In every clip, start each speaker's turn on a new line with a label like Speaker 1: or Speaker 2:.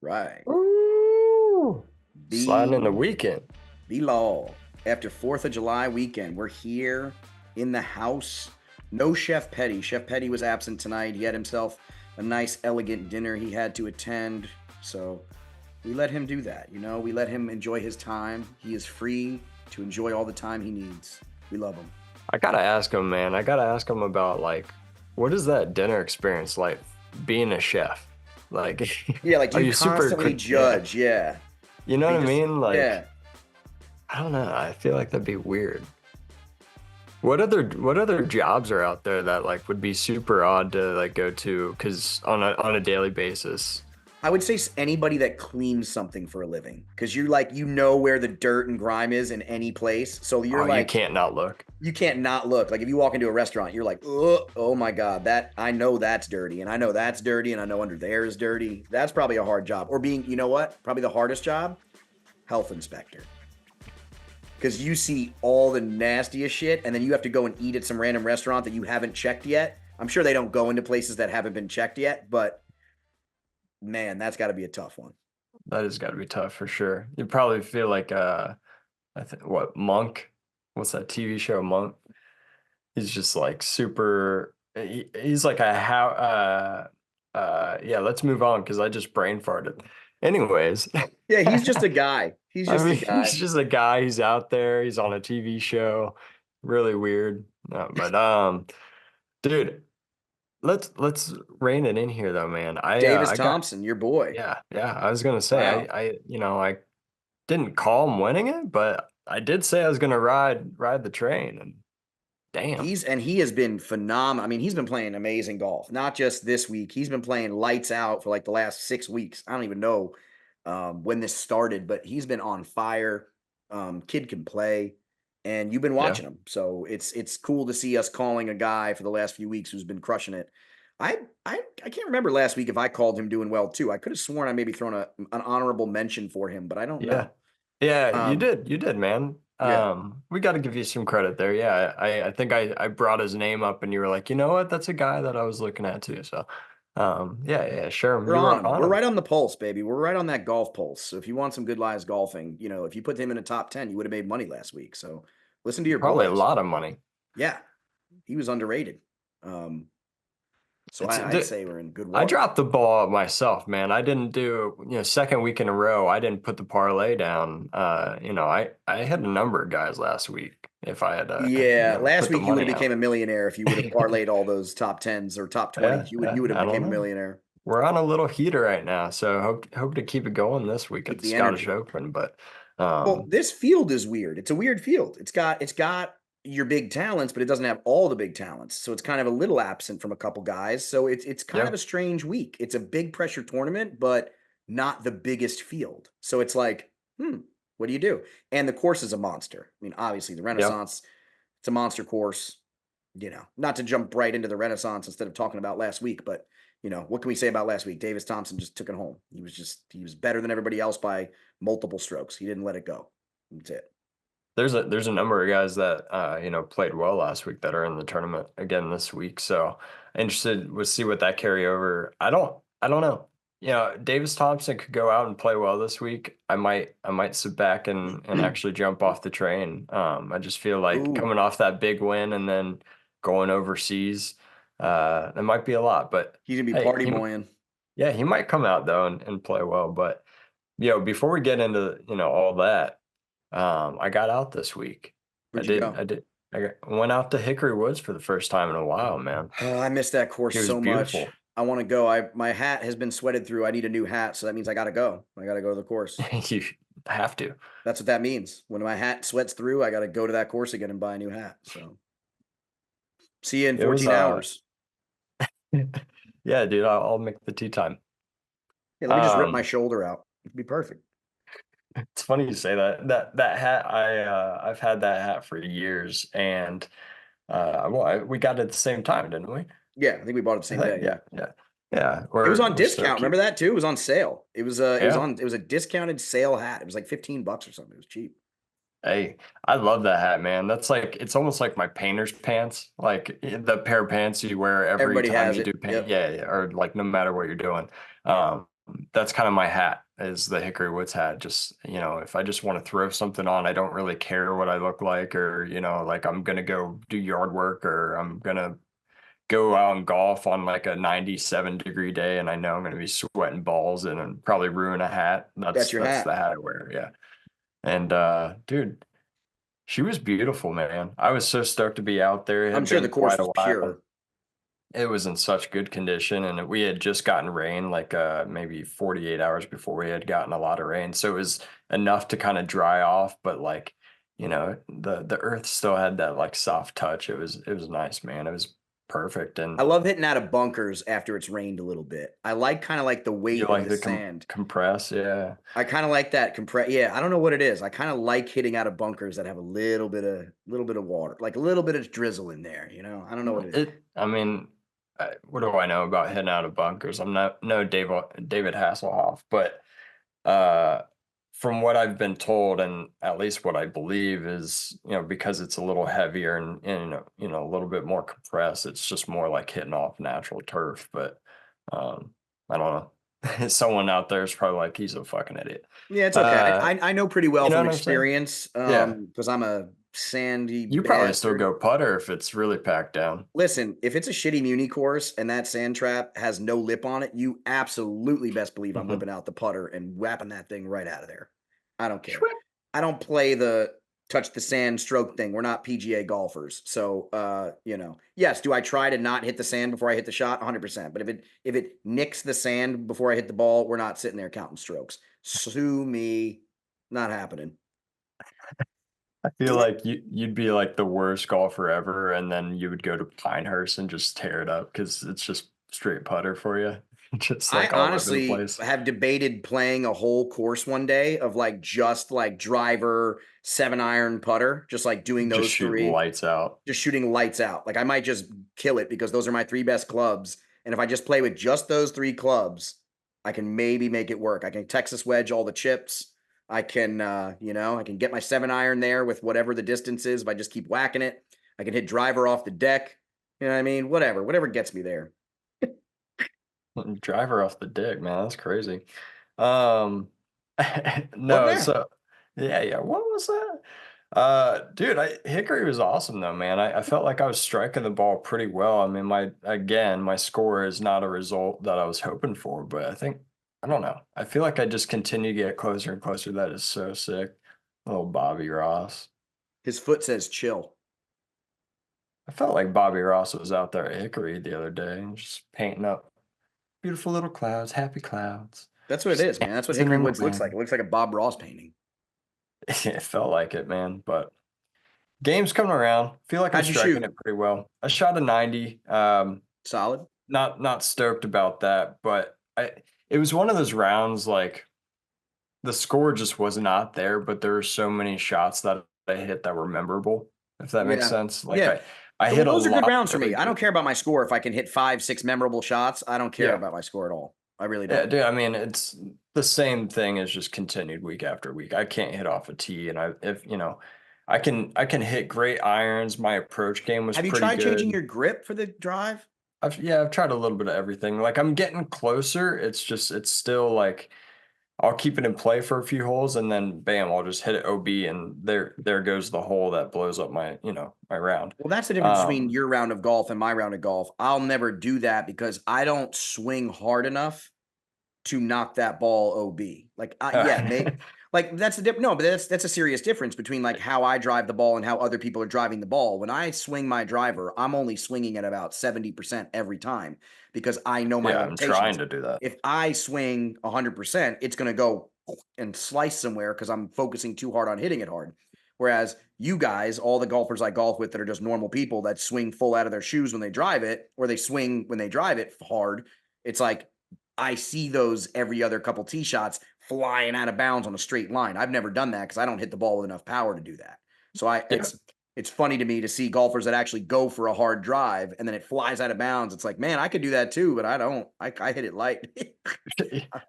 Speaker 1: right.
Speaker 2: Ooh, sliding in the
Speaker 1: The
Speaker 2: weekend.
Speaker 1: the law. After 4th of July weekend, we're here in the house. No Chef Petty. Chef Petty was absent tonight. He had himself a nice, elegant dinner he had to attend. So we let him do that. We let him enjoy his time. He is free to enjoy all the time he needs. We love him.
Speaker 2: I gotta ask him, man. I gotta ask him about like, what is that dinner experience like being a chef? Like,
Speaker 1: Yeah, like
Speaker 2: are
Speaker 1: you
Speaker 2: you super
Speaker 1: constantly
Speaker 2: quick? Yeah,
Speaker 1: judge. Yeah.
Speaker 2: you know
Speaker 1: They
Speaker 2: what I
Speaker 1: just,
Speaker 2: mean? Like,
Speaker 1: yeah.
Speaker 2: I don't know. I feel like that'd be weird. What other jobs are out there that like would be super odd to like go to? Because on a daily basis.
Speaker 1: I would say anybody that cleans something for a living, because you're like, where the dirt and grime is in any place. So you're
Speaker 2: Oh, you
Speaker 1: like,
Speaker 2: can't not look.
Speaker 1: you can't not look. Like if you walk into a restaurant, you're like, oh my God, that I know that's dirty, and I know that's dirty, and I know under there is dirty. That's probably a hard job. Or being, you know what? Probably the hardest job, health inspector. Because you see all the nastiest shit, and then you have to go and eat at some random restaurant that you haven't checked yet. I'm sure they don't go into places that haven't been checked yet, but man, that's got to be a tough one.
Speaker 2: That has got to be tough for sure. You probably feel like I think what Monk? What's that TV show Monk? He's just like super. He's like a how. Yeah. Let's move on because I just brain farted. Anyways,
Speaker 1: Yeah, he's just a guy. He's
Speaker 2: I
Speaker 1: just a
Speaker 2: mean, he's
Speaker 1: guy.
Speaker 2: just a guy. He's out there. He's on a TV show. Really weird. No, but dude, let's rein it in here though, man.
Speaker 1: Davis
Speaker 2: I got
Speaker 1: Thompson, your boy.
Speaker 2: yeah. I was gonna say
Speaker 1: Wow.
Speaker 2: I didn't call him winning it, but I did say I was gonna ride the train, and damn,
Speaker 1: He has been phenomenal. I mean, he's been playing amazing golf. Not just this week. He's been playing lights out for like the last 6 weeks. I don't even know when this started, but he's been on fire. Kid can play, and you've been
Speaker 2: yeah.
Speaker 1: watching him. So it's cool to see us calling a guy for the last few weeks who's been crushing it. I can't remember last week if I called him doing well too. I could have sworn I maybe thrown an honorable mention for him, but I don't
Speaker 2: Yeah.
Speaker 1: know.
Speaker 2: Yeah,
Speaker 1: Um,
Speaker 2: you did, man.
Speaker 1: yeah.
Speaker 2: We got to give you some credit there. Yeah, I think I brought his name up and you were like, you know what? That's a guy that I was looking at too. So, yeah, sure.
Speaker 1: We're
Speaker 2: You
Speaker 1: on
Speaker 2: were
Speaker 1: him.
Speaker 2: on
Speaker 1: We're
Speaker 2: him.
Speaker 1: right on the pulse, baby. We're right on that golf pulse. So if you want some good lives golfing, if you put him in a top 10, you would have made money last week. So listen to your
Speaker 2: Probably a
Speaker 1: boys.
Speaker 2: lot of money.
Speaker 1: Yeah, he was underrated. Um, so
Speaker 2: It's
Speaker 1: I'd say we're in good
Speaker 2: I
Speaker 1: water.
Speaker 2: dropped the ball myself, man. I didn't do, second week in a row, I didn't put the parlay down. I had a number of guys last week if I had
Speaker 1: Yeah, last
Speaker 2: put the
Speaker 1: week you would have
Speaker 2: money
Speaker 1: became
Speaker 2: out.
Speaker 1: a millionaire if you would have parlayed all those top tens or top 20s.
Speaker 2: Yeah,
Speaker 1: You would
Speaker 2: yeah,
Speaker 1: have
Speaker 2: I don't
Speaker 1: became a
Speaker 2: know.
Speaker 1: millionaire.
Speaker 2: We're on a little heater right now, so hope to keep it going this week at
Speaker 1: Keep
Speaker 2: the
Speaker 1: the
Speaker 2: Scottish
Speaker 1: energy.
Speaker 2: Open. But
Speaker 1: Well,
Speaker 2: um,
Speaker 1: this field is weird. It's a weird field. It's got your big talents, but it doesn't have all the big talents. So it's kind of a little absent from a couple guys. So it's kind of
Speaker 2: yeah,
Speaker 1: a strange week. It's a big pressure tournament, but not the biggest field. So it's like, what do you do? And the course is a monster. I mean, obviously the
Speaker 2: yeah.
Speaker 1: Renaissance, it's a monster course. Not to jump right into the Renaissance instead of talking about last week, but what can we say about last week? Davis Thompson just took it home. He was better than everybody else by multiple strokes. He didn't let it go. That's it.
Speaker 2: There's a number of guys that played well last week that are in the tournament again this week. So interested to see what that carryover. I don't know. Davis Thompson could go out and play well this week. I might sit back and actually jump off the train. I just feel like
Speaker 1: Ooh,
Speaker 2: coming off that big win and then going overseas, that might be a lot. But
Speaker 1: he's gonna be
Speaker 2: hey,
Speaker 1: party boying.
Speaker 2: yeah, he might come out though and play well. But before we get into all that. I got out this week. I
Speaker 1: Where'd you
Speaker 2: did.
Speaker 1: go?
Speaker 2: I did. Went out to Hickory Woods for the first time in a while, man.
Speaker 1: Oh, I miss that course
Speaker 2: It was
Speaker 1: so much.
Speaker 2: beautiful.
Speaker 1: I want to go. My hat has been sweated through. I need a new hat, so that means I gotta go. I gotta go to the course.
Speaker 2: You have to.
Speaker 1: That's what that means. When my hat sweats through, I gotta go to that course again and buy a new hat. So see you in
Speaker 2: It was
Speaker 1: 14 hours.
Speaker 2: yeah, dude. I'll make the tea time.
Speaker 1: Yeah, let me just rip my
Speaker 2: Um,
Speaker 1: shoulder out. It'd be perfect.
Speaker 2: it's funny you say that. That hat. I've had that hat for years, and we got it at the same time, didn't we?
Speaker 1: Yeah, I think we bought it the
Speaker 2: I
Speaker 1: same
Speaker 2: think
Speaker 1: day. Yeah.
Speaker 2: yeah.
Speaker 1: It was on
Speaker 2: We're so
Speaker 1: discount. Remember
Speaker 2: cute.
Speaker 1: that too? It was on sale.
Speaker 2: Yeah.
Speaker 1: It was a discounted sale hat. It was like $15 or something. It was cheap.
Speaker 2: Hey, I love that hat, man. That's like it's almost like my painter's pants, like the pair of pants you wear every
Speaker 1: Everybody
Speaker 2: time
Speaker 1: has
Speaker 2: you
Speaker 1: it.
Speaker 2: do paint.
Speaker 1: Yep.
Speaker 2: Yeah, or like no matter what you're doing.
Speaker 1: Yeah.
Speaker 2: That's kind of my hat, is the Hickory Woods hat. Just, if I just want to throw something on, I don't really care what I look like, or, like I'm gonna go do yard work, or I'm gonna go out and golf on like a 97-degree day and I know I'm gonna be sweating balls and probably ruin a hat.
Speaker 1: That's
Speaker 2: That's
Speaker 1: your
Speaker 2: that's
Speaker 1: hat.
Speaker 2: the hat I wear, yeah. And dude, she was beautiful, man. I was so stoked to be out there. It
Speaker 1: I'm
Speaker 2: had
Speaker 1: sure the
Speaker 2: been
Speaker 1: course
Speaker 2: quite a
Speaker 1: was
Speaker 2: while.
Speaker 1: pure.
Speaker 2: It was in such good condition, and we had just gotten rain like maybe 48 hours before we had gotten a lot of rain. So it was enough to kind of dry off, but like, the earth still had that like soft touch. It was nice, man. It was perfect.
Speaker 1: I
Speaker 2: And
Speaker 1: love hitting out of bunkers after it's rained a little bit. I like kind of like the
Speaker 2: you
Speaker 1: weight of
Speaker 2: like
Speaker 1: the
Speaker 2: the
Speaker 1: sand.
Speaker 2: compress, yeah.
Speaker 1: I kind of like that compress. Yeah, I don't know what it is. I kind of like hitting out of bunkers that have a little bit of water, like a little bit of drizzle in there. I don't know what it is.
Speaker 2: I mean, what do I know about hitting out of bunkers? I'm not no David Hasselhoff, but uh, from what I've been told, and at least what I believe is, because it's a little heavier and a little bit more compressed, it's just more like hitting off natural turf. But I don't know. Someone out there is probably like, he's a fucking idiot.
Speaker 1: Yeah, it's okay.
Speaker 2: Uh,
Speaker 1: I know pretty well
Speaker 2: you know
Speaker 1: from
Speaker 2: what I'm saying?
Speaker 1: experience,
Speaker 2: Yeah.
Speaker 1: because I'm a sandy
Speaker 2: You probably still
Speaker 1: bastard.
Speaker 2: go putter if it's really packed down.
Speaker 1: Listen, if it's a shitty muni course and that sand trap has no lip on it, you absolutely best believe I'm
Speaker 2: Mhm.
Speaker 1: whipping out the putter and whapping that thing right out of there. I don't care. I don't play the touch the sand stroke thing. We're not PGA golfers. So, yes, do I try to not hit the sand before I hit the shot? 100%. But if it nicks the sand before I hit the ball, we're not sitting there counting strokes. Sue me. Not happening.
Speaker 2: I feel like you'd be like the worst golfer ever, and then you would go to Pinehurst and just tear it up because it's just straight putter for you, just
Speaker 1: I
Speaker 2: like all over the
Speaker 1: honestly
Speaker 2: place,
Speaker 1: have debated playing a whole course one day of like just like driver, 7-iron putter, just like doing
Speaker 2: just
Speaker 1: those
Speaker 2: shoot
Speaker 1: three,
Speaker 2: lights out.
Speaker 1: just shooting lights out. Like I might just kill it because those are my three best clubs. And if I just play with just those three clubs, I can maybe make it work. I can Texas wedge all the chips. I can get my 7-iron there with whatever the distance is if I just keep whacking it. I can hit driver off the deck. You know what I mean? Whatever gets me there.
Speaker 2: Driver off the dick, man, that's crazy. Um,
Speaker 1: What
Speaker 2: no,
Speaker 1: there?
Speaker 2: so yeah, what was that? Dude, Hickory was awesome though, man. I felt like I was striking the ball pretty well. I mean, my score is not a result that I was hoping for, but I don't know. I feel like I just continue to get closer and closer. That is so sick. Little Bobby Ross.
Speaker 1: His foot says chill.
Speaker 2: I felt like Bobby Ross was out there at Hickory the other day and just painting up beautiful little clouds, happy clouds,
Speaker 1: That's what it
Speaker 2: just
Speaker 1: is, man. That's what
Speaker 2: dancing
Speaker 1: Hickory
Speaker 2: in the
Speaker 1: Woods looks like. It
Speaker 2: wind.
Speaker 1: looks like a Bob Ross painting.
Speaker 2: It felt like it, man. But game's coming around. Feel like I'm
Speaker 1: How'd you
Speaker 2: striking
Speaker 1: shoot?
Speaker 2: it pretty well. I shot a 90.
Speaker 1: Solid.
Speaker 2: Not stoked about that, but it was one of those rounds like the score just was not there, but there were so many shots that I hit that were memorable, if that makes
Speaker 1: Yeah.
Speaker 2: sense. Like
Speaker 1: Yeah.
Speaker 2: I
Speaker 1: Well,
Speaker 2: hit a
Speaker 1: those are good
Speaker 2: lot
Speaker 1: rounds for
Speaker 2: of really
Speaker 1: me. I don't
Speaker 2: good.
Speaker 1: care about my score if I can hit 5, 6 memorable shots. I don't care
Speaker 2: Yeah.
Speaker 1: about my score at all. I really
Speaker 2: Yeah,
Speaker 1: don't.
Speaker 2: dude. I mean, it's the same thing as just continued week after week. I can't hit off a tee, and I can hit great irons. My approach game was
Speaker 1: Have you
Speaker 2: pretty
Speaker 1: tried changing
Speaker 2: good.
Speaker 1: your grip for the drive?
Speaker 2: I've tried a little bit of everything. Like I'm getting closer. It's still like I'll keep it in play for a few holes and then bam, I'll just hit it OB and there goes the hole that blows up my round.
Speaker 1: Well, that's the difference between
Speaker 2: Um
Speaker 1: your round of golf and my round of golf. I'll never do that because I don't swing hard enough to knock that ball OB. Like, yeah, like that's the no, but that's a serious difference between like how I drive the ball and how other people are driving the ball. When I swing my driver, I'm only swinging at about 70% every time because I know my
Speaker 2: yeah, I'm trying
Speaker 1: limitations.
Speaker 2: to do that.
Speaker 1: If I swing 100%, it's going to go and slice somewhere because I'm focusing too hard on hitting it hard. Whereas you guys, all the golfers I golf with that are just normal people that swing full out of their shoes when they drive it, or they swing when they drive it hard, it's like I see those every other couple tee shots flying out of bounds on a straight line. I've never done that because I don't hit the ball with enough power to do that. So
Speaker 2: Yeah.
Speaker 1: it's funny to me to see golfers that actually go for a hard drive and then it flies out of bounds. It's like, man, I could do that too, but I don't. I hit it light.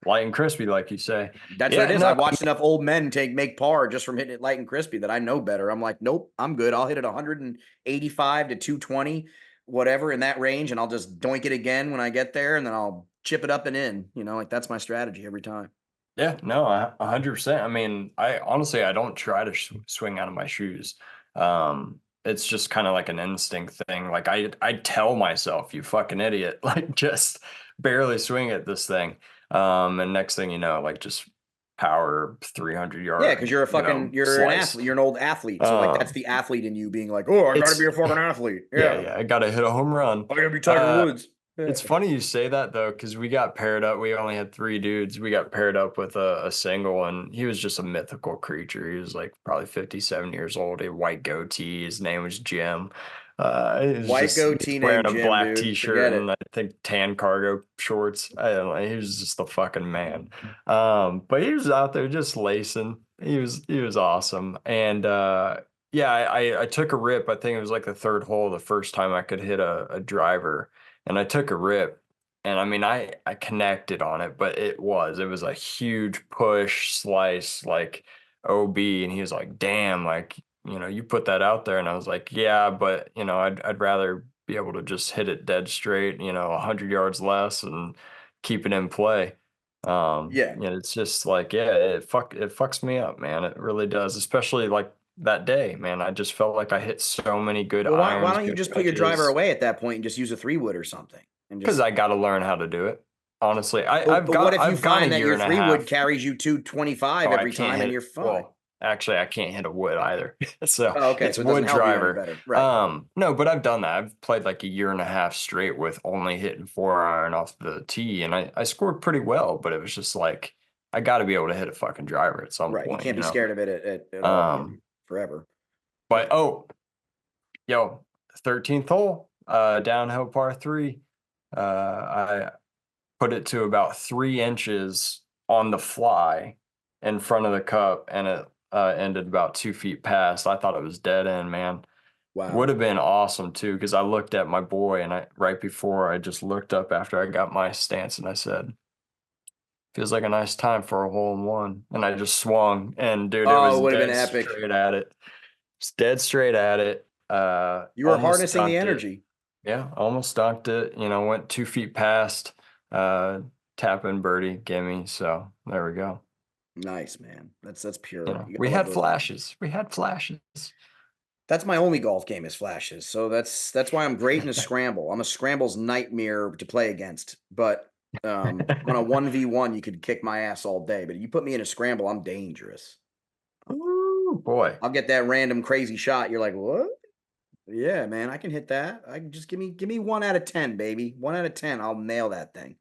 Speaker 2: Light and crispy, like you say.
Speaker 1: That's what it
Speaker 2: Yeah,
Speaker 1: is.
Speaker 2: no,
Speaker 1: I've watched enough old men make par just from hitting it light and crispy that I know better. I'm like, nope, I'm good. I'll hit it 185 to 220, whatever in that range, and I'll just doink it again when I get there, and then I'll chip it up and in. Like that's my strategy every time.
Speaker 2: Yeah, no, 100%. I mean, I honestly, I don't try to swing out of my shoes. It's just kind of like an instinct thing. Like I tell myself, you fucking idiot, like just barely swing at this thing. And next thing you know, like just power 300
Speaker 1: Yeah, because
Speaker 2: yard,
Speaker 1: you're an
Speaker 2: slice.
Speaker 1: athlete. You're an old athlete. So like that's
Speaker 2: Um,
Speaker 1: the athlete in you being like, oh, I gotta be
Speaker 2: it's
Speaker 1: a fucking athlete.
Speaker 2: yeah,
Speaker 1: Yeah.
Speaker 2: yeah, I gotta hit a home run.
Speaker 1: I gotta be Tiger
Speaker 2: Uh,
Speaker 1: Woods. Yeah.
Speaker 2: it's funny you say that though, because we got paired up. We only had three dudes. We got paired up with a single, and he was just a mythical creature. He was like probably 57 years old, a white goatee. His name was Jim. He was
Speaker 1: White
Speaker 2: just
Speaker 1: goatee
Speaker 2: wearing
Speaker 1: named
Speaker 2: a
Speaker 1: Jim,
Speaker 2: black
Speaker 1: dude.
Speaker 2: t-shirt
Speaker 1: Forget
Speaker 2: and
Speaker 1: it.
Speaker 2: I think tan cargo shorts. I don't know. He was just the fucking man. But he was out there just lacing. He was awesome. And yeah, I took a rip. I think it was like the third hole, the first time I could hit a driver, and I took a rip. And I mean, I connected on it, but it was a huge push slice, like OB. And he was like, damn, like, you put that out there. And I was like, yeah, but I'd rather be able to just hit it dead straight, 100 yards less and keep it in play.
Speaker 1: Yeah.
Speaker 2: It's just like, yeah, it fucks me up, man. It really does, especially like that day, man. I just felt like I hit so many good
Speaker 1: Well, why
Speaker 2: irons,
Speaker 1: don't you
Speaker 2: good
Speaker 1: just put your driver
Speaker 2: wedges,
Speaker 1: away at that point and just use a 3-wood or something? And
Speaker 2: because
Speaker 1: just
Speaker 2: I got to learn how to do it. Honestly,
Speaker 1: but, but what if you
Speaker 2: I've gone a
Speaker 1: find that
Speaker 2: year
Speaker 1: your
Speaker 2: and a
Speaker 1: 3-wood
Speaker 2: half.
Speaker 1: carries you 225
Speaker 2: Oh, I
Speaker 1: every
Speaker 2: can't
Speaker 1: time and you're
Speaker 2: hit.
Speaker 1: fine?
Speaker 2: Well, actually, I can't hit a wood either. So
Speaker 1: Oh, okay.
Speaker 2: it's
Speaker 1: So it doesn't
Speaker 2: wood
Speaker 1: help you any
Speaker 2: driver.
Speaker 1: better. Right.
Speaker 2: No, but I've done that. I've played like a year and a half straight with only hitting 4 iron off the tee, and I scored pretty well. But it was just like I got to be able to hit a fucking driver at some
Speaker 1: Right. You
Speaker 2: point,
Speaker 1: can't be scared of it at all
Speaker 2: Um,
Speaker 1: forever.
Speaker 2: but yo, 13th hole, downhill par three. I put it to about 3 inches on the fly in front of the cup, and it ended about 2 feet past. I thought it was dead end, man. Would
Speaker 1: Wow.
Speaker 2: have been awesome too, because I looked at my boy, and I right before I just looked up after I got my stance, and I said, "Feels like a nice time for a hole in one." And I just swung, and dude, it
Speaker 1: Oh, it
Speaker 2: was
Speaker 1: would have been
Speaker 2: dead
Speaker 1: epic.
Speaker 2: straight at it. Just dead straight at it.
Speaker 1: You were
Speaker 2: Almost
Speaker 1: harnessing the
Speaker 2: dunked it.
Speaker 1: energy.
Speaker 2: Yeah, almost dunked it. Went 2 feet past. Uh, Tap in birdie, gimme. So there we go.
Speaker 1: Nice, man. That's pure. You
Speaker 2: We
Speaker 1: gotta love
Speaker 2: had
Speaker 1: those moments.
Speaker 2: flashes. We had flashes.
Speaker 1: That's my only golf game is flashes. So that's why I'm great in a scramble. I'm a scramble's nightmare to play against. But on a 1v1, you could kick my ass all day. But you put me in a scramble, I'm dangerous.
Speaker 2: Ooh, boy.
Speaker 1: I'll get that random crazy shot. You're like, what? Yeah, man, I can hit that. I can just give me 1 out of 10, baby. 1 out of 10, I'll nail that thing.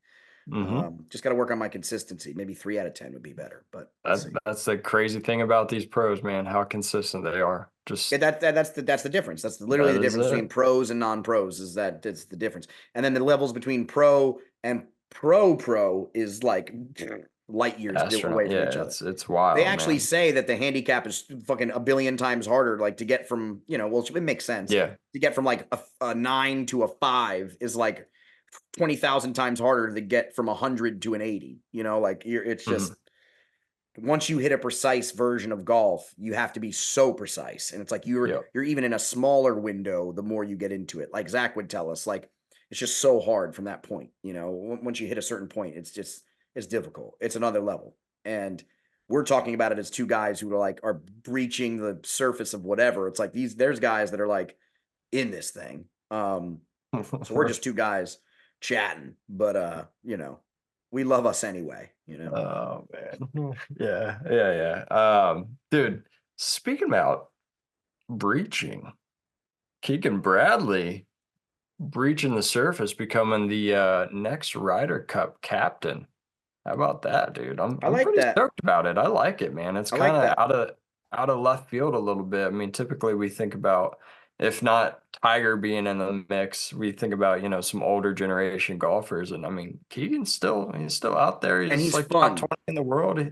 Speaker 2: Hmm.
Speaker 1: Just got to work on my consistency. Maybe 3 out of 10 would be better, but we'll
Speaker 2: That,
Speaker 1: see.
Speaker 2: that's the crazy thing about these pros, man, how consistent they are.
Speaker 1: Yeah,
Speaker 2: Just
Speaker 1: that's the difference. That's literally
Speaker 2: that
Speaker 1: the
Speaker 2: is
Speaker 1: difference between
Speaker 2: it.
Speaker 1: pros and non-pros. Is that it's the difference, and then the levels between pro and pro is like light years away
Speaker 2: Astronaut.
Speaker 1: from each
Speaker 2: Yeah,
Speaker 1: other.
Speaker 2: it's
Speaker 1: They
Speaker 2: wild,
Speaker 1: actually
Speaker 2: man.
Speaker 1: say that the handicap is fucking a billion times harder, like to get from well, it makes sense
Speaker 2: Yeah.
Speaker 1: to get from like a 9 to a 5 is like 20,000 times harder to get from 100 to an 80. Like it's just
Speaker 2: Hmm.
Speaker 1: once you hit a precise version of golf, you have to be so precise. And it's like you're
Speaker 2: Yep.
Speaker 1: you're even in a smaller window the more you get into it. Like Zach would tell us, like it's just so hard from that point. Once you hit a certain point, it's difficult. It's another level. And we're talking about it as two guys who are breaching the surface of whatever. It's like there's guys that are like in this thing. So we're just two guys chatting, but we love us anyway.
Speaker 2: Oh man. Yeah, yeah, yeah. Dude, speaking about breaching, Keegan Bradley breaching the surface, becoming the next Ryder Cup captain. How about that, dude? I'm
Speaker 1: I
Speaker 2: I'm
Speaker 1: like
Speaker 2: pretty
Speaker 1: that.
Speaker 2: stoked about it. I like it, man. It's
Speaker 1: I
Speaker 2: kind
Speaker 1: like
Speaker 2: of
Speaker 1: that.
Speaker 2: out of left field a little bit. I mean, typically we think about, if not Tiger being in the mix, we think about, some older generation golfers. And I mean, he's still out there.
Speaker 1: And
Speaker 2: He's
Speaker 1: he's
Speaker 2: like top
Speaker 1: fun.
Speaker 2: 20 in the world.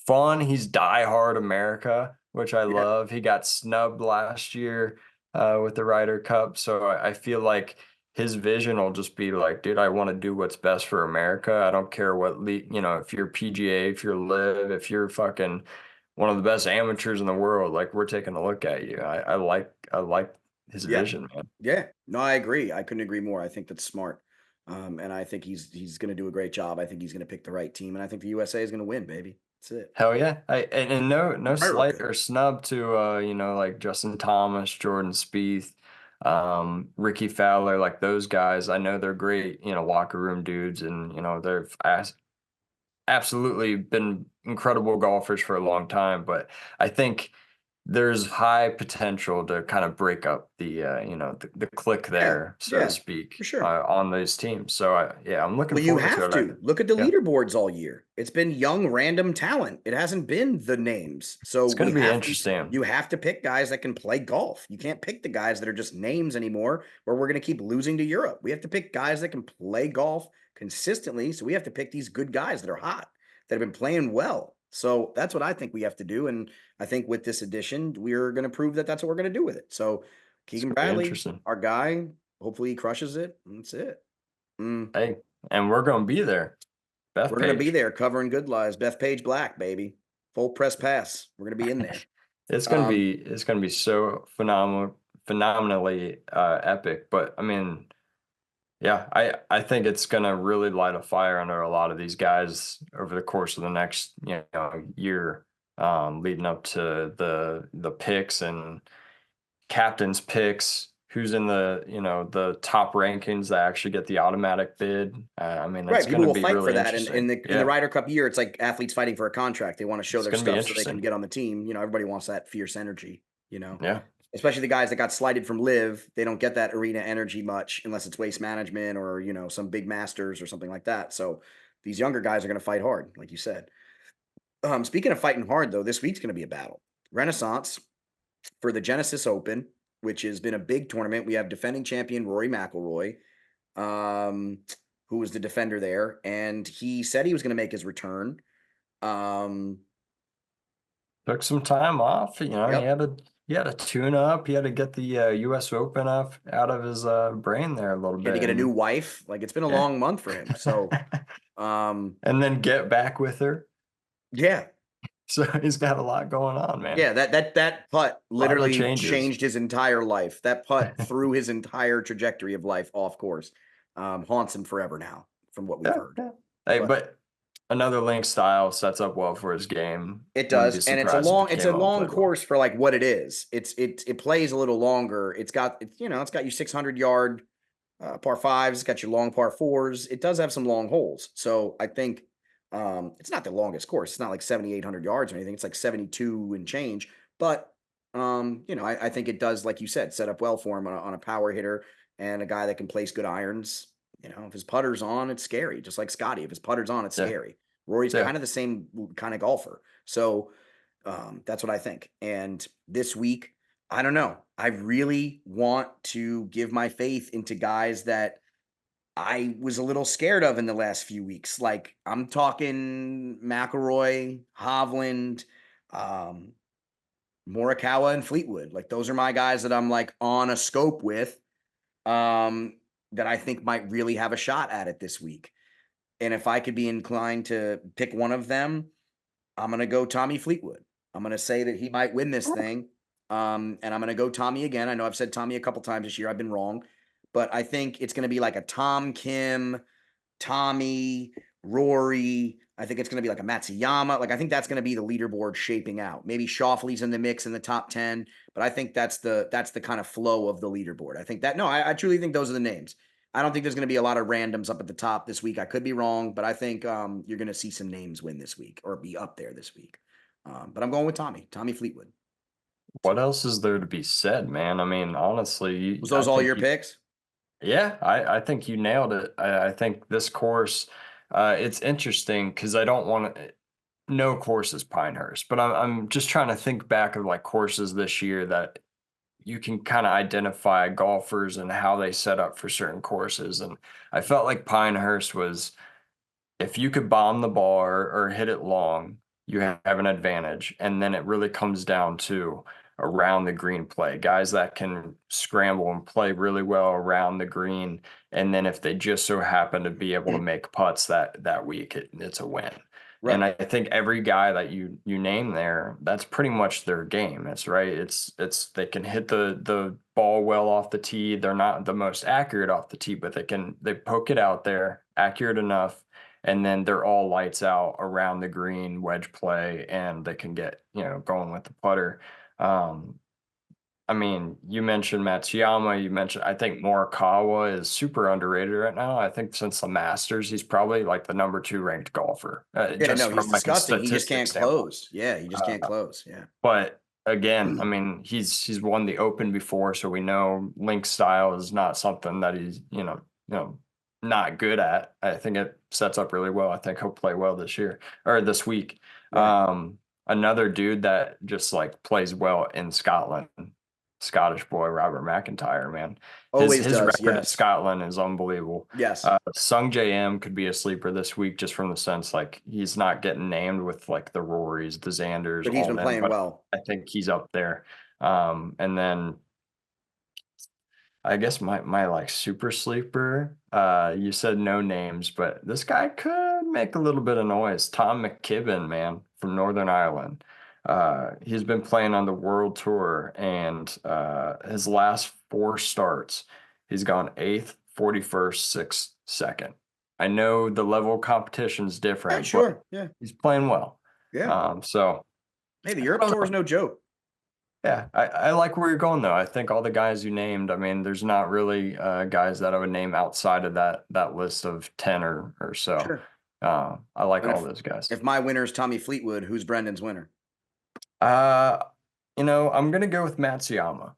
Speaker 2: Fun. He's diehard America, which I
Speaker 1: Yeah.
Speaker 2: love. He got snubbed last year with the Ryder Cup. So I feel like his vision will just be like, dude, I want to do what's best for America. I don't care what if you're PGA, if you're live, if you're fucking one of the best amateurs in the world, like we're taking a look at you. I like his
Speaker 1: Yeah.
Speaker 2: vision, man.
Speaker 1: Yeah. No, I agree. I couldn't agree more. I think that's smart. And I think he's going to do a great job. I think he's going to pick the right team, and I think the USA is going to win, baby. That's it.
Speaker 2: Hell yeah. And no slight
Speaker 1: America.
Speaker 2: or snub to like Justin Thomas, Jordan Spieth, Ricky Fowler, like those guys. I know they're great, locker room dudes, and they've absolutely been incredible golfers for a long time, but I think there's high potential to kind of break up the click
Speaker 1: Yeah,
Speaker 2: there, so to
Speaker 1: yeah, for
Speaker 2: speak,
Speaker 1: sure.
Speaker 2: on those teams. So yeah, I'm looking
Speaker 1: Well, you
Speaker 2: forward to
Speaker 1: have
Speaker 2: it.
Speaker 1: to look at the
Speaker 2: Yeah,
Speaker 1: leaderboards all year. It's been young, random talent. It hasn't been the names. So
Speaker 2: it's going
Speaker 1: we
Speaker 2: to be
Speaker 1: have to.
Speaker 2: interesting.
Speaker 1: You have to pick guys that can play golf. You can't pick the guys that are just names anymore, where we're going to keep losing to Europe. We have to pick guys that can play golf consistently. So we have to pick these good guys that are hot, that have been playing well. So that's what I think we have to do. And I think with this edition, we're going to prove that that's what we're going to do with it. So
Speaker 2: It's
Speaker 1: Keegan
Speaker 2: going to be
Speaker 1: Bradley,
Speaker 2: interesting.
Speaker 1: our guy, hopefully he crushes it. And that's it. Mm.
Speaker 2: Hey, and we're going to be there.
Speaker 1: We're
Speaker 2: Beth
Speaker 1: gonna be
Speaker 2: Page.
Speaker 1: there covering good lies. Beth Page Black, baby. Full press pass. We're gonna be in there. Um,
Speaker 2: It's gonna be so phenomenally epic. But I mean, yeah, I think it's gonna really light a fire under a lot of these guys over the course of the next year, leading up to the picks and captain's picks. Who's in the top rankings that actually get the automatic bid? I mean,
Speaker 1: right.
Speaker 2: it's
Speaker 1: People
Speaker 2: gonna
Speaker 1: will
Speaker 2: be
Speaker 1: fight for
Speaker 2: really
Speaker 1: that. And
Speaker 2: interesting.
Speaker 1: in the
Speaker 2: Yeah,
Speaker 1: Ryder Cup year, it's like athletes fighting for a contract. They want to show
Speaker 2: it's
Speaker 1: their
Speaker 2: gonna be
Speaker 1: stuff so they can
Speaker 2: interesting.
Speaker 1: get on the team. Everybody wants that fierce energy,
Speaker 2: Yeah,
Speaker 1: especially the guys that got slighted from live. They don't get that arena energy much unless it's waste management or, some big masters or something like that. So these younger guys are going to fight hard, like you said. Speaking of fighting hard, though, this week's going to be a battle. Renaissance for the Genesis Open, which has been a big tournament. We have defending champion Rory McIlroy, um, who was the defender there, and he said he was going to make his return. Um,
Speaker 2: took some time off.
Speaker 1: yep,
Speaker 2: He had to tune up. He had to get the U.S. Open off out of his brain there a little
Speaker 1: he had to
Speaker 2: bit,
Speaker 1: get a new
Speaker 2: and
Speaker 1: wife. Like it's been a
Speaker 2: yeah,
Speaker 1: long month for him. So, um,
Speaker 2: and then get back with her.
Speaker 1: yeah,
Speaker 2: So he's got a lot going on, man.
Speaker 1: yeah. That putt
Speaker 2: A lot of
Speaker 1: literally
Speaker 2: changes.
Speaker 1: changed his entire life. That putt threw his entire trajectory of life off course. Haunts him forever now, from what we've
Speaker 2: Yeah,
Speaker 1: heard.
Speaker 2: yeah. Hey,
Speaker 1: But
Speaker 2: but another Link style sets up well for his game.
Speaker 1: it
Speaker 2: Wouldn't
Speaker 1: does,
Speaker 2: be
Speaker 1: and it's a
Speaker 2: surprised if
Speaker 1: long
Speaker 2: it
Speaker 1: it's a
Speaker 2: came out and
Speaker 1: long
Speaker 2: played well.
Speaker 1: course for like what it is. It plays a little longer. It's got your 600-yard par fives. It's got your long par fours. It does have some long holes. So I think it's not the longest course. It's not like 7,800 yards or anything. It's like 72 and change. But I think it does, like you said, set up well for him on a power hitter and a guy that can place good irons. If his putter's on, it's scary. Just like Scotty, if his putter's on, it's
Speaker 2: Yeah,
Speaker 1: scary. Rory's
Speaker 2: yeah.
Speaker 1: kind of the same kind of golfer. So that's what I think. And this week, I don't know. I really want to give my faith into guys that I was a little scared of in the last few weeks. Like I'm talking McElroy, Hovland, um, Morikawa, and Fleetwood. Like those are my guys that I'm like on a scope with, um, that I think might really have a shot at it this week. And if I could be inclined to pick one of them, I'm gonna go Tommy Fleetwood. I'm gonna say that he might win this thing. And I'm gonna go Tommy again. I know I've said Tommy a couple times this year. I've been wrong, but I think it's gonna be like a Tom Kim, Tommy, Rory. I think it's gonna be like a Matsuyama. Like I think that's gonna be the leaderboard shaping out. Maybe Shoffley's in the mix in the top 10, but I think that's the kind of flow of the leaderboard. I think that no, I truly think those are the names. I don't think there's going to be a lot of randoms up at the top this week. I could be wrong, but I think you're going to see some names win this week or be up there this week. But I'm going with Tommy Fleetwood.
Speaker 2: What else is there to be said, man? I mean, honestly,
Speaker 1: Was
Speaker 2: I
Speaker 1: those all
Speaker 2: think
Speaker 1: your picks?
Speaker 2: yeah, I think you nailed it. I think this course, it's interesting because I don't want to. No course is Pinehurst, but I'm just trying to think back of like courses this year that you can kind of identify golfers and how they set up for certain courses. And I felt like Pinehurst was, if you could bomb the ball or hit it long, you have an advantage. And then it really comes down to around the green play, guys that can scramble and play really well around the green. And then if they just so happen to be able to make putts that week, it's a win. And
Speaker 1: Right.
Speaker 2: I think every guy that you name there, that's pretty much their game. It's right. It's they can hit the ball well off the tee. They're not the most accurate off the tee, but they poke it out there, accurate enough, and then they're all lights out around the green, wedge play, and they can get, going with the putter. Um, I mean, you mentioned Matsuyama. I think Morikawa is super underrated right now. I think since the Masters, he's probably like the number 2 ranked golfer,
Speaker 1: Yeah,
Speaker 2: just
Speaker 1: no, he's
Speaker 2: from like a
Speaker 1: disgusting. He just
Speaker 2: statistic
Speaker 1: can't
Speaker 2: standpoint.
Speaker 1: close. Yeah, he just can't
Speaker 2: Uh,
Speaker 1: close. Yeah.
Speaker 2: but again, I mean, he's won the Open before, so we know link style is not something that he's not good at. I think it sets up really well. I think he'll play well this year or this week.
Speaker 1: Right.
Speaker 2: Another dude that just like plays well in Scotland, Scottish boy Robert McIntyre, man. His
Speaker 1: Always
Speaker 2: his
Speaker 1: does.
Speaker 2: record at
Speaker 1: Yes.
Speaker 2: Scotland is unbelievable.
Speaker 1: Yes.
Speaker 2: Sung JM could be a sleeper this week just from the sense like he's not getting named with like the Rorys, the Xanders,
Speaker 1: But he's
Speaker 2: all
Speaker 1: been
Speaker 2: them,
Speaker 1: playing
Speaker 2: but
Speaker 1: well.
Speaker 2: I think he's up there. And then I guess my like super sleeper, you said no names, but this guy could make a little bit of noise. Tom McKibben, man, from Northern Ireland. He's been playing on the World Tour, and his last 4 starts, he's gone 8th, 41st, 6th, 2nd. I know the level of competition's
Speaker 1: Yeah,
Speaker 2: different, but
Speaker 1: sure. Yeah.
Speaker 2: he's playing well.
Speaker 1: Yeah.
Speaker 2: So
Speaker 1: Hey, the
Speaker 2: I
Speaker 1: Europe
Speaker 2: don't
Speaker 1: tour is
Speaker 2: know.
Speaker 1: no joke.
Speaker 2: Yeah, I like where you're going though. I think all the guys you named, I mean, there's not really guys that I would name outside of that list of 10 or so.
Speaker 1: Sure.
Speaker 2: I like
Speaker 1: And
Speaker 2: all those guys.
Speaker 1: if my winner is Tommy Fleetwood, who's Brendan's winner?
Speaker 2: Uh, I'm gonna go with Matsuyama.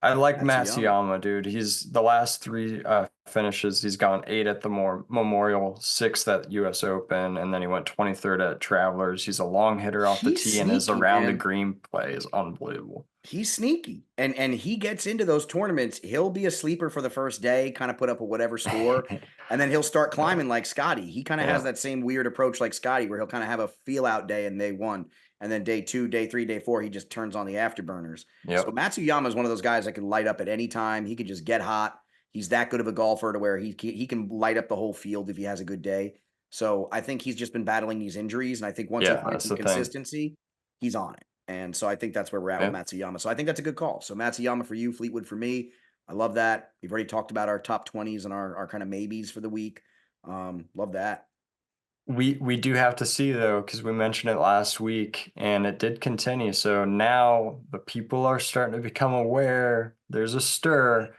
Speaker 2: I like
Speaker 1: Matsuyama.
Speaker 2: Matsuyama, dude. He's the last 3 finishes. He's gone 8 at the Memorial, 6th at U.S. Open, and then he went 23rd at Travelers. He's a long hitter off the
Speaker 1: He's
Speaker 2: tee, and his
Speaker 1: sneaky,
Speaker 2: around the
Speaker 1: man.
Speaker 2: green play is unbelievable.
Speaker 1: He's sneaky. And he gets into those tournaments. He'll be a sleeper for the first day, kind of put up a whatever score, and then he'll start
Speaker 2: Yeah,
Speaker 1: climbing like Scotty. He kind of has
Speaker 2: yeah,
Speaker 1: that same weird approach like Scotty, where he'll kind of have a feel out day in day 1, and then day 2, day 3, day 4, he just turns on the afterburners. So
Speaker 2: yep,
Speaker 1: Matsuyama is one of those guys that can light up at any time. He could just get hot. He's that good of a golfer to where he can light up the whole field if he has a good day. So I think he's just been battling these injuries, and I think once he
Speaker 2: yeah.
Speaker 1: finds
Speaker 2: That's
Speaker 1: some
Speaker 2: the thing.
Speaker 1: consistency, he's on it. And so I think that's where we're at with
Speaker 2: Yeah.
Speaker 1: Matsuyama. So I think that's a good call. So Matsuyama for you, Fleetwood for me. I love that. We've already talked about our top 20s and our kind of maybes for the week. Love that.
Speaker 2: We do have to see though, because we mentioned it last week and it did continue. So now the people are starting to become aware. There's a stir.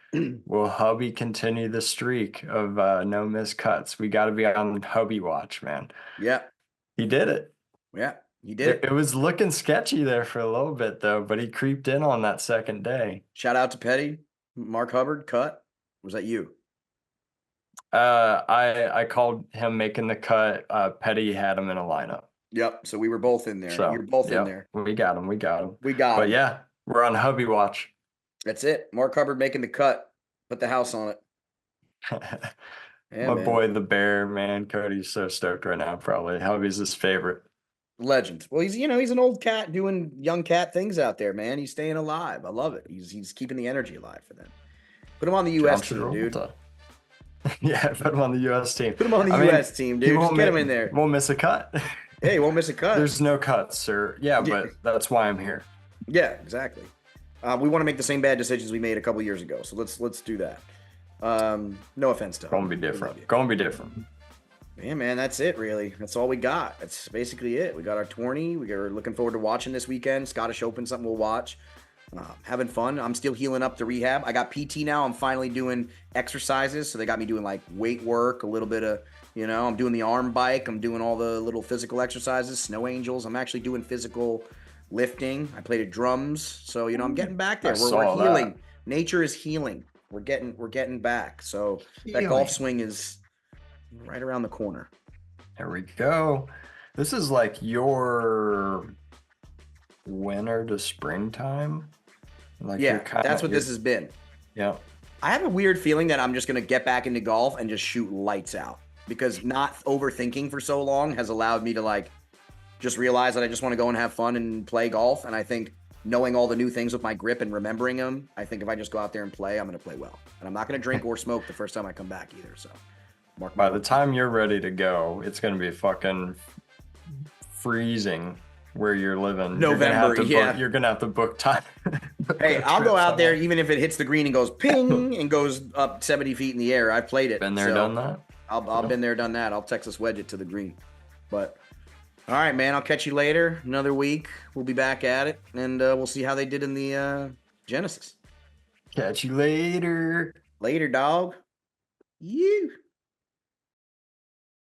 Speaker 2: Will Hubby continue the streak of no missed cuts? We got to be on Hubby watch, man.
Speaker 1: Yeah.
Speaker 2: He did it.
Speaker 1: Yeah. He did
Speaker 2: It
Speaker 1: it.
Speaker 2: was looking sketchy there for a little bit though, but he creeped in on that second day.
Speaker 1: Shout out to Petty. Mark Hubbard, cut. Was that you?
Speaker 2: I called him making the cut. Petty had him in a lineup.
Speaker 1: Yep. So we were both in there. You're
Speaker 2: So,
Speaker 1: both in
Speaker 2: yep,
Speaker 1: there.
Speaker 2: we got him. We got him.
Speaker 1: We got
Speaker 2: But
Speaker 1: him.
Speaker 2: yeah, we're on Hubby watch.
Speaker 1: That's it. Mark Hubbard making the cut. Put the house on it. Yeah,
Speaker 2: My
Speaker 1: man.
Speaker 2: boy, the bear, man. Cody's so stoked right now, probably. Hubby's his favorite.
Speaker 1: Legend. Well, he's an old cat doing young cat things out there, man. He's staying alive. I love it. He's keeping the energy alive for them. Put him on the
Speaker 2: John
Speaker 1: US team, dude.
Speaker 2: Travolta. Yeah, put him on the U.S. team.
Speaker 1: Put him on the US team, dude. Just get him in there.
Speaker 2: Won't miss a cut.
Speaker 1: Hey, he won't miss a cut.
Speaker 2: There's no cuts, sir. Yeah, but that's why I'm here.
Speaker 1: Yeah, exactly. We want to make the same bad decisions we made a couple years ago. So let's do that. No offense to him.
Speaker 2: Gonna be different. Gonna be different.
Speaker 1: Yeah, man, that's it, really. That's all we got. That's basically it. We got our tourney. We're looking forward to watching this weekend. Scottish Open, something we'll watch. Having fun. I'm still healing up the rehab. I got PT now. I'm finally doing exercises. So they got me doing like weight work, a little bit of, I'm doing the arm bike. I'm doing all the little physical exercises, snow angels. I'm actually doing physical lifting. I played at drums. So, I'm getting back there. We're healing.
Speaker 2: That.
Speaker 1: Nature is healing. We're getting back. So that golf swing is right around the corner.
Speaker 2: There we go. This is like your winter to springtime. Like
Speaker 1: yeah, that's what this has been.
Speaker 2: Yeah.
Speaker 1: I have a weird feeling that I'm just going to get back into golf and just shoot lights out because not overthinking for so long has allowed me to like just realize that I just want to go and have fun and play golf. And I think knowing all the new things with my grip and remembering them, I think if I just go out there and play, I'm going to play well. And I'm not going to drink or smoke the first time I come back either. So
Speaker 2: by the time you're ready to go, it's going to be fucking freezing where you're living,
Speaker 1: November,
Speaker 2: you're gonna have to book time.
Speaker 1: Hey, I'll go out there even if it hits the green and goes ping and goes up 70 feet in the air. I've played it.
Speaker 2: Been there, done that.
Speaker 1: I've been there, done that. I'll Texas wedge it to the green. But all right, man, I'll catch you later. Another week, we'll be back at it, and we'll see how they did in the Genesis.
Speaker 2: Catch you later.
Speaker 1: Later, dog. You.